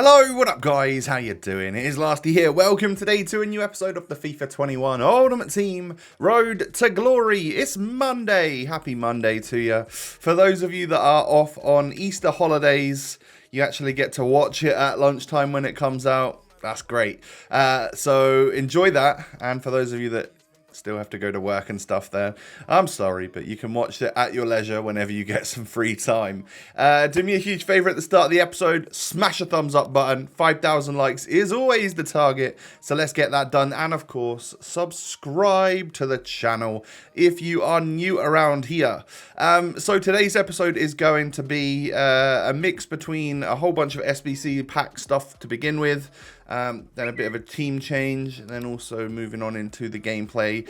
Hello, what up guys, how you doing? It is Lasty here, welcome today to a new episode of the FIFA 21 Ultimate Team Road to Glory. It's Monday, happy Monday to you. For those of you that are off on Easter holidays, you actually get to watch it at lunchtime when it comes out. That's great. So enjoy that, and for those of you that still have to go to work and stuff there, I'm sorry, but you can watch it at your leisure whenever you get some free time. Do me a huge favor at the start of the episode, smash a thumbs up button. 5,000 likes is always the target, so let's get that done. And of course, subscribe to the channel if you are new around here. So today's episode is going to be a mix between a whole bunch of SBC pack stuff to begin with, then a bit of a team change, and then also moving on into the gameplay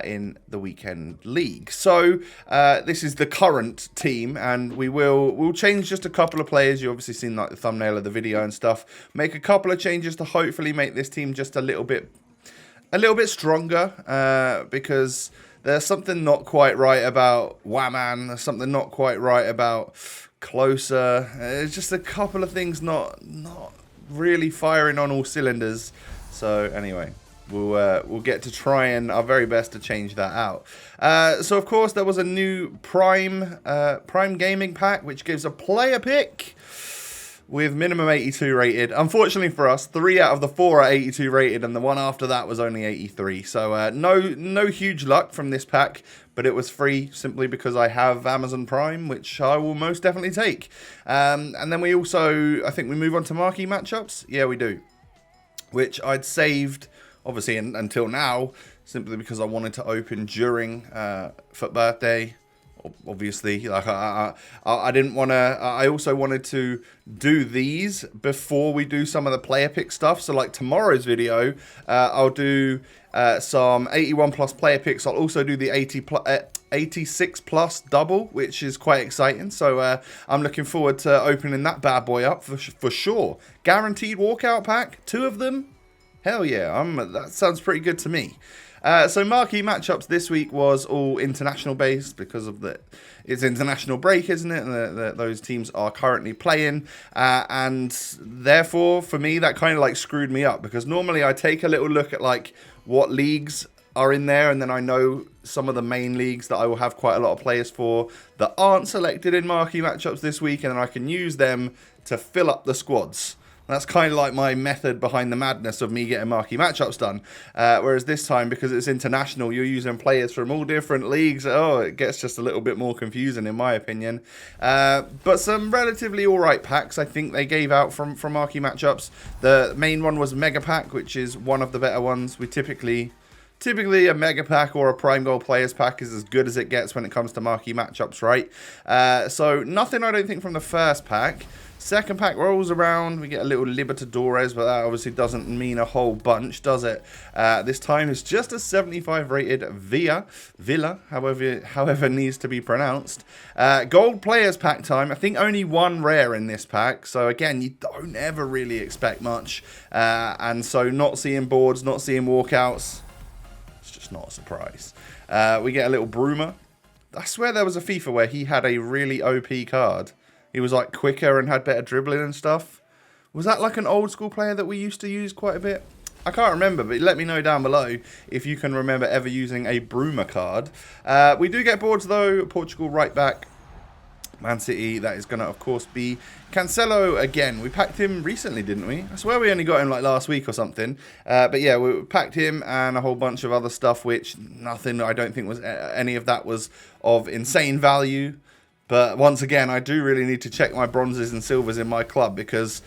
in the weekend league. So this is the current team, and we'll change just a couple of players. You've obviously seen like the thumbnail of the video and stuff. Make a couple of changes to hopefully make this team just a little bit stronger, because there's something not quite right about Whaman. There's something not quite right about Closer. There's just a couple of things not really firing on all cylinders. So anyway, we'll get to try and our very best to change that out. So of course there was a new Prime Gaming pack, which gives a player pick with minimum 82 rated. Unfortunately for us, 3 out of the 4 are 82 rated, and the one after that was only 83. So no huge luck from this pack, but it was free simply because I have Amazon Prime, which I will most definitely take. And then we also, I think we move on to marquee matchups. Yeah, we do. Which I'd saved, obviously, until now, simply because I wanted to open during FUT birthday. Obviously, like I didn't want to. I also wanted to do these before we do some of the player pick stuff. So like tomorrow's video, I'll do some 81 plus player picks. I'll also do the 86 plus double, which is quite exciting. So I'm looking forward to opening that bad boy up for sure. Guaranteed walkout pack, 2 of them. Hell yeah, that sounds pretty good to me. So marquee matchups this week was all international based because of it's international break, isn't it? And those teams are currently playing, and therefore for me that kind of like screwed me up, because normally I take a little look at like what leagues are in there, and then I know some of the main leagues that I will have quite a lot of players for that aren't selected in marquee matchups this week, and then I can use them to fill up the squads. That's kind of like my method behind the madness of me getting marquee matchups done. Whereas this time, because it's international, you're using players from all different leagues. Oh, it gets just a little bit more confusing in my opinion. But some relatively alright packs I think they gave out from marquee matchups. The main one was Mega Pack, which is one of the better ones. We typically a Mega Pack or a Prime Gold Players Pack is as good as it gets when it comes to marquee matchups, right? So nothing I don't think from the first pack. Second pack rolls around, we get a little Libertadores, but that obviously doesn't mean a whole bunch, does it? This time it's just a 75 rated Villa, however needs to be pronounced. Gold Players Pack time. I think only 1 rare in this pack, so again, you don't ever really expect much. And so not seeing boards, not seeing walkouts, it's just not a surprise. We get a little Bruma. I swear there was a FIFA where he had a really OP card. He was like quicker and had better dribbling and stuff. Was that like an old school player that we used to use quite a bit? I can't remember, but let me know down below if you can remember ever using a Bruma card. We do get boards though. Portugal right back. Man City, that is going to, of course, be Cancelo again. We packed him recently, didn't we? I swear we only got him like last week or something. But yeah, we packed him and a whole bunch of other stuff, which nothing, I don't think was any of that was of insane value. But once again, I do really need to check my bronzes and silvers in my club, because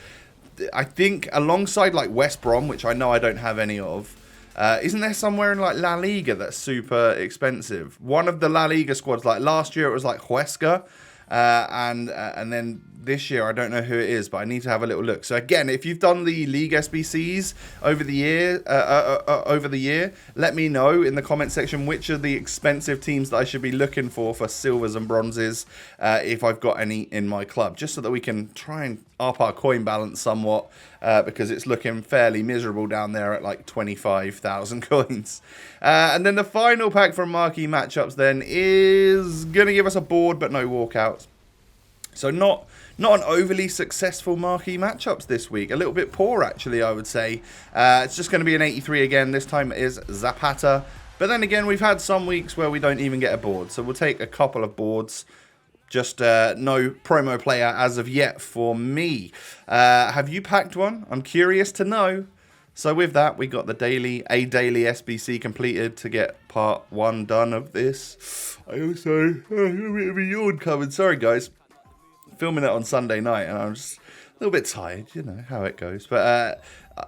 I think alongside like West Brom, which I know I don't have any of, isn't there somewhere in like La Liga that's super expensive? One of the La Liga squads, like last year it was like Huesca, and then this year I don't know who it is, but I need to have a little look. So again, if you've done the League SBCs over the year, let me know in the comment section which are the expensive teams that I should be looking for silvers and bronzes, if I've got any in my club, just so that we can try and up our coin balance somewhat, because it's looking fairly miserable down there at like 25,000 coins. And then the final pack from marquee matchups then is going to give us a board but no walkouts. So not not an overly successful marquee matchups this week. A little bit poor, actually, I would say. It's just going to be an 83 again. This time it is Zapata. But then again, we've had some weeks where we don't even get a board. So we'll take a couple of boards. Just no promo player as of yet for me. Have you packed one? I'm curious to know. So with that, we got the daily SBC completed to get part 1 done of this. I also a bit of a yawn coming. Sorry, guys. Filming it on Sunday night, and I'm just a little bit tired. You know how it goes. But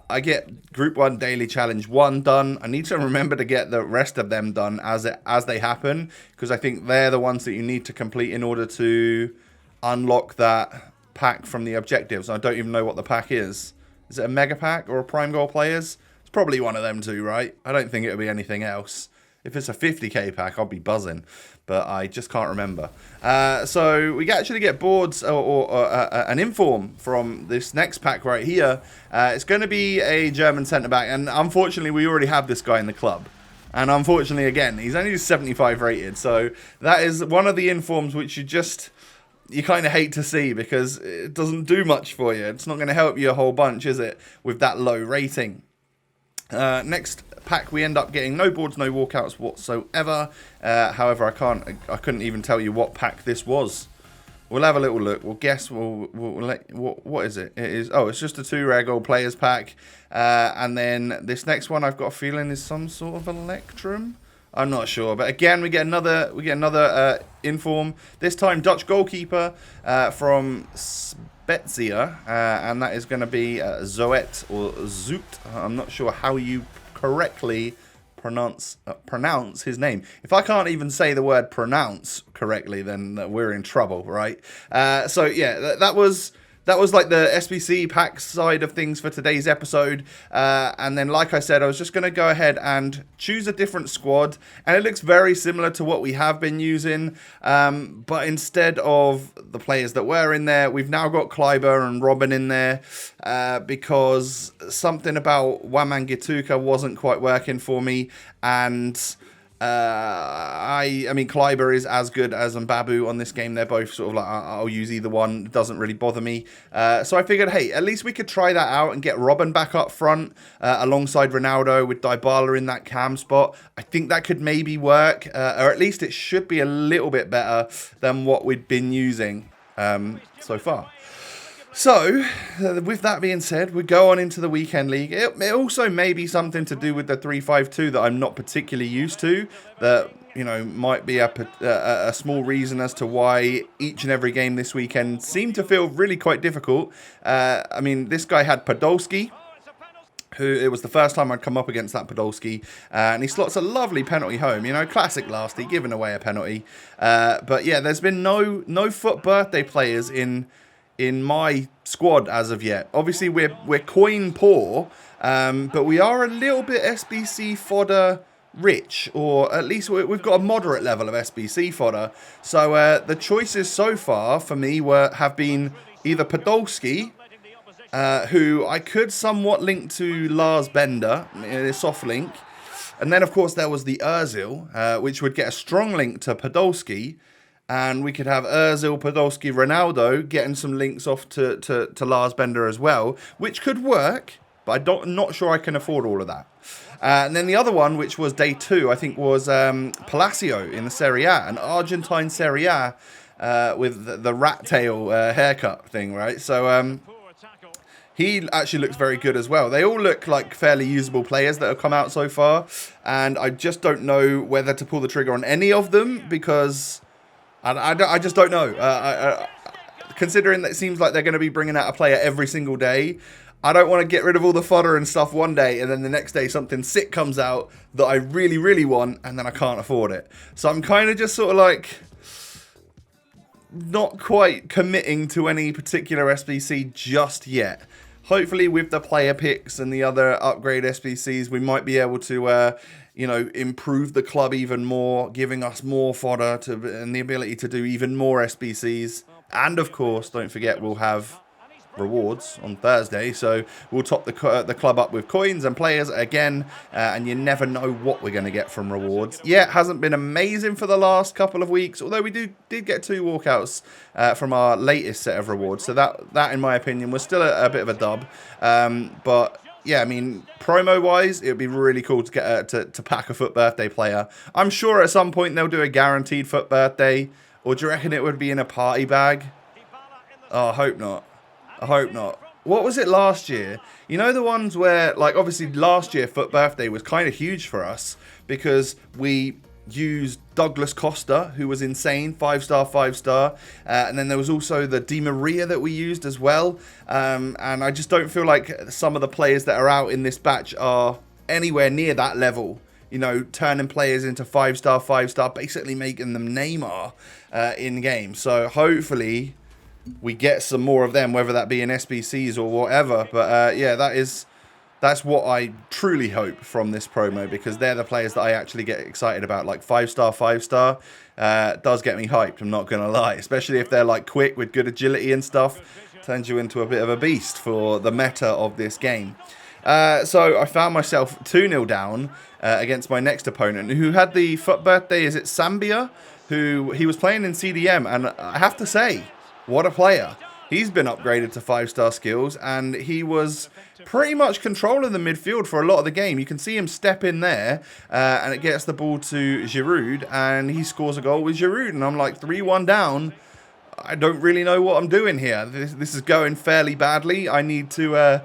I get Group 1 Daily Challenge 1 done. I need to remember to get the rest of them done as they happen, because I think they're the ones that you need to complete in order to unlock that pack from the objectives. I don't even know what the pack is. Is it a mega pack or a prime goal players? It's probably one of them two, right? I don't think it'll be anything else. If it's a 50k pack, I'll be buzzing, but I just can't remember. So we actually get boards or an inform from this next pack right here. It's going to be a German centre-back, and unfortunately we already have this guy in the club. And unfortunately, again, he's only 75 rated, so that is one of the informs which you kind of hate to see, because it doesn't do much for you. It's not going to help you a whole bunch, is it, with that low rating. Next pack, we end up getting no boards, no walkouts whatsoever. However, I couldn't even tell you what pack this was. We'll have a little look. We'll guess. We'll let, what is it? It is. Oh, it's just a 2 rare gold players pack. And then this next one, I've got a feeling is some sort of Electrum. I'm not sure, but again, we get another inform. This time, Dutch goalkeeper from Spezia, and that is going to be Zoet or Zoot. I'm not sure how you correctly pronounce his name. If I can't even say the word pronounce correctly, then we're in trouble, right? So yeah, that was like the SBC pack side of things for today's episode. And then, like I said, I was just going to go ahead and choose a different squad. And it looks very similar to what we have been using. But instead of the players that were in there, we've now got Kleiber and Robin in there. Because something about Waman Gituka wasn't quite working for me. And I mean, Kleiber is as good as Mbabu on this game. They're both sort of like, I'll use either one. It doesn't really bother me. So I figured, hey, at least we could try that out and get Robin back up front alongside Ronaldo with Dybala in that cam spot. I think that could maybe work, or at least it should be a little bit better than what we've been using so far. So, with that being said, we go on into the weekend league. It also may be something to do with the 3-5-2 that I'm not particularly used to. That, you know, might be a small reason as to why each and every game this weekend seemed to feel really quite difficult. I mean, this guy had Podolski, who it was the first time I'd come up against that Podolski, and he slots a lovely penalty home. You know, classic Lasty, giving away a penalty. But yeah, there's been no FUT birthday players in my squad as of yet. Obviously, we're coin poor, but we are a little bit SBC fodder rich, or at least we've got a moderate level of SBC fodder. So the choices so far for me have been either Podolski, who I could somewhat link to Lars Bender, a soft link, and then of course there was the Ozil, which would get a strong link to Podolski. And we could have Ozil, Podolski, Ronaldo getting some links off to Lars Bender as well, which could work, but I'm not sure I can afford all of that. And then the other one, which was day 2, I think was Palacio in the Serie A, an Argentine Serie A with the rat tail haircut thing, right? So he actually looks very good as well. They all look like fairly usable players that have come out so far, and I just don't know whether to pull the trigger on any of them, because I just don't know. Considering that it seems like they're going to be bringing out a player every single day, I don't want to get rid of all the fodder and stuff one day, and then the next day something sick comes out that I really, really want, and then I can't afford it. So I'm kind of just sort of like not quite committing to any particular SBC just yet. Hopefully with the player picks and the other upgrade SBCs, we might be able to you know, improve the club even more, giving us more fodder and the ability to do even more SBCs. And of course, don't forget, we'll have rewards on Thursday, so we'll top the club up with coins and players again, and you never know what we're going to get from rewards. Yeah, it hasn't been amazing for the last couple of weeks, although we did get 2 walkouts from our latest set of rewards, so that in my opinion was still a bit of a dub, but yeah, I mean, promo-wise, it would be really cool to get to pack a FUT birthday player. I'm sure at some point they'll do a guaranteed FUT birthday, or do you reckon it would be in a party bag? Oh, I hope not. I hope not. What was it last year? You know the ones where, like, obviously last year FUT birthday was kind of huge for us because we used Douglas Costa, who was insane, 5-star, 5-star, and then there was also the Di Maria that we used as well, and I just don't feel like some of the players that are out in this batch are anywhere near that level, you know, turning players into 5-star, 5-star, basically making them Neymar in game. So hopefully we get some more of them, whether that be in SBCs or whatever, but yeah, that's what I truly hope from this promo, because they're the players that I actually get excited about. Like 5-star, 5-star does get me hyped, I'm not going to lie. Especially if they're like quick with good agility and stuff. Turns you into a bit of a beast for the meta of this game. So I found myself 2-0 down against my next opponent, who had the FUT birthday, is it Zambia? Who he was playing in CDM, and I have to say, what a player. He's been upgraded to 5-star skills, and he was pretty much controlling the midfield for a lot of the game. You can see him step in there, and it gets the ball to Giroud, and he scores a goal with Giroud. And I'm like 3-1 down. I don't really know what I'm doing here. This is going fairly badly. I need to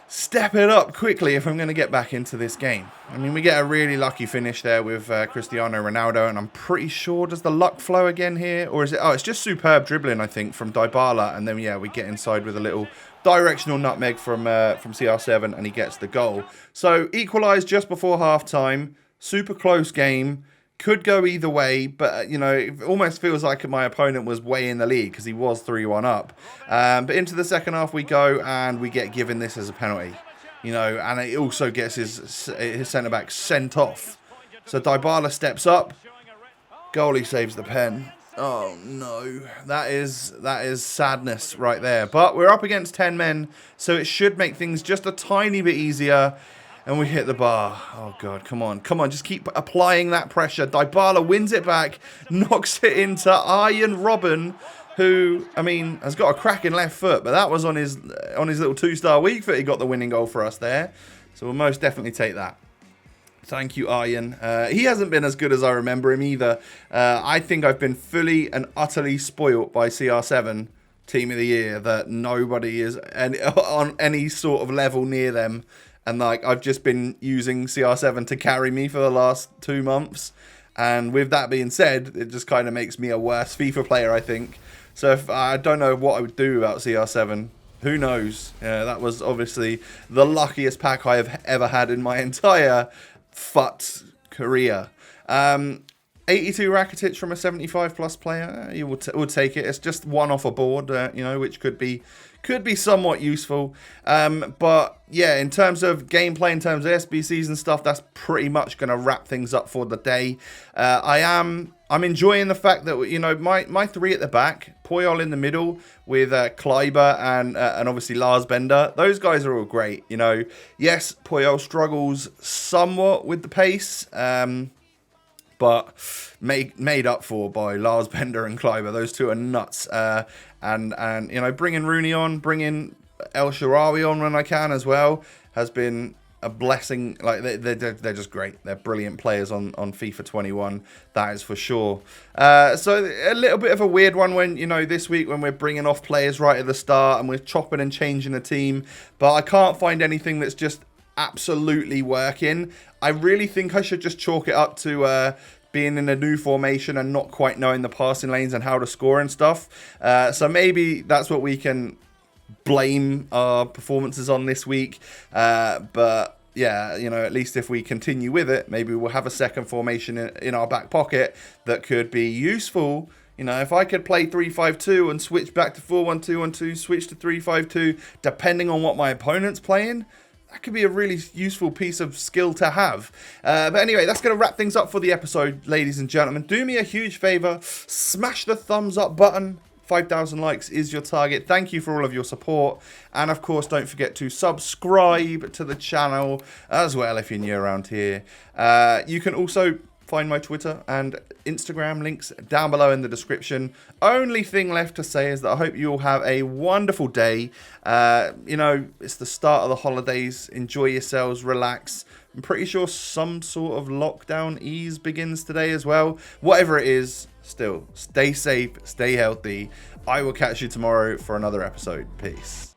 step it up quickly if I'm going to get back into this game. I mean, we get a really lucky finish there with Cristiano Ronaldo, and I'm pretty sure, does the luck flow again here? Or is it, oh, it's just superb dribbling, I think, from Dybala, and then, yeah, we get inside with a little directional nutmeg from CR7, and he gets the goal. So, equalised just before half-time, super close game. Could go either way, but, you know, it almost feels like my opponent was way in the lead because he was 3-1 up. But into the second half we go, and we get given this as a penalty. You know, and it also gets his centre-back sent off. So Dybala steps up. Goalie saves the pen. Oh, no. That is sadness right there. But we're up against 10 men, so it should make things just a tiny bit easier. And we hit the bar. Oh, God, come on. Come on, just keep applying that pressure. Dybala wins it back, knocks it into Arjen Robben, who, I mean, has got a cracking left foot, but that was on his little 2-star weak foot. He got the winning goal for us there. So we'll most definitely take that. Thank you, Arjen. He hasn't been as good as I remember him either. I think I've been fully and utterly spoilt by CR7 Team of the Year, that nobody is on any sort of level near them. And like, I've just been using CR7 to carry me for the last 2 months. And with that being said, it just kind of makes me a worse FIFA player, I think. So if I don't know what I would do about CR7. Who knows? That was obviously the luckiest pack I have ever had in my entire FUT career. 82 Rakitic from a 75 plus player. You would take it. It's just one off a board, you know, which could be somewhat useful. But yeah, in terms of gameplay, in terms of SBCs and stuff, that's pretty much going to wrap things up for the day. I'm enjoying the fact that, you know, my 3 at the back, Puyol in the middle with Kleiber and obviously Lars Bender. Those guys are all great. You know, yes, Puyol struggles somewhat with the pace, but made up for by Lars Bender and Kleiber. Those two are nuts. And you know, bringing Rooney on, bringing El Shaarawy on when I can as well, has been a blessing. Like, they're just great. They're brilliant players on FIFA 21. That is for sure. So a little bit of a weird one when, you know, this week when we're bringing off players right at the start and we're chopping and changing the team. But I can't find anything that's just absolutely working. I really think I should just chalk it up to being in a new formation and not quite knowing the passing lanes and how to score and stuff. So maybe that's what we can blame our performances on this week. But yeah, you know, at least if we continue with it, maybe we'll have a second formation in our back pocket that could be useful. You know, if I could play 3-5-2 and switch back to 4-1-2-1-2, switch to 3-5-2, depending on what my opponent's playing, that could be a really useful piece of skill to have. But anyway, that's going to wrap things up for the episode, ladies and gentlemen. Do me a huge favor, smash the thumbs up button. 5,000 likes is your target. Thank you for all of your support. And of course, don't forget to subscribe to the channel as well if you're new around here. You can also find my Twitter and Instagram links down below in the description. Only thing left to say is that I hope you all have a wonderful day. You know, it's the start of the holidays. Enjoy yourselves, relax. I'm pretty sure some sort of lockdown ease begins today as well. Whatever it is, still, stay safe, stay healthy. I will catch you tomorrow for another episode. Peace.